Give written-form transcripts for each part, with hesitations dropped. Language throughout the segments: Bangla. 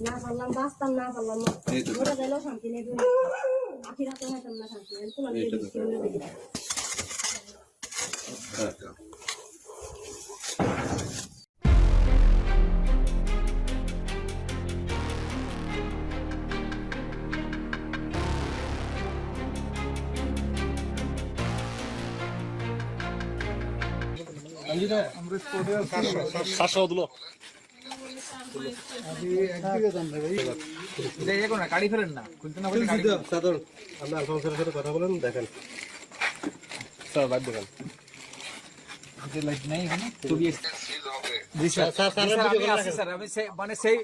না পারলাম বাঁচতাম না পারলাম ওরা গেলেও শান্তি নেই আখিরাতে হয়তো না শান্তি নেই তোমার গাড়ি ফেলেন না কথা বলেন দেখেন স্যার বাদ দেবেন মানে সেই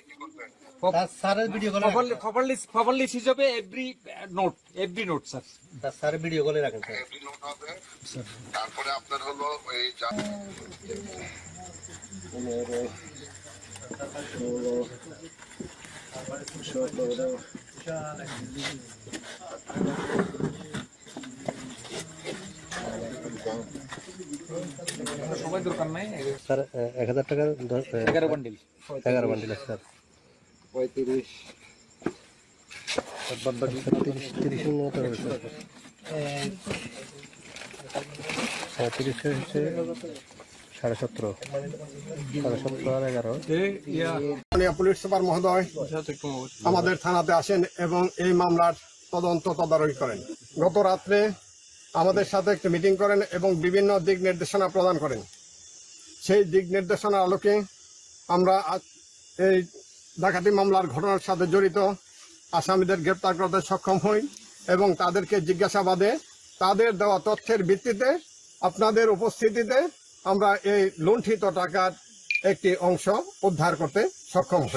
প্রপারলি সিজ হবে every note sir sir video কলে রাখেন স্যার তারপরে আপনার হলো এই সবাই দরকার নাই স্যার 1000 টাকা 11 বান্ডিল স্যার 35 30 মতো হবে স্যার 30 হচ্ছে 17.5 আর 11 পুলিশ সুপার মহোদয় আমাদের থানাতে আসেন এবং এই মামলার তদন্ত তদারকি করেন। গত রাত্রে আমাদের সাথে একটি মিটিং করেন এবং বিভিন্ন দিক নির্দেশনা প্রদান করেন। সেই দিক নির্দেশনার আলোকে আমরা এই ডাকাতি মামলার ঘটনার সাথে জড়িত আসামিদের গ্রেপ্তার করতে সক্ষম হই এবং তাদেরকে জিজ্ঞাসাবাদে তাদের দেওয়া তথ্যের ভিত্তিতে আপনাদের উপস্থিতিতে আমরা এই লুণ্ঠিত টাকার একটি অংশ উদ্ধার করতে সক্ষম হই।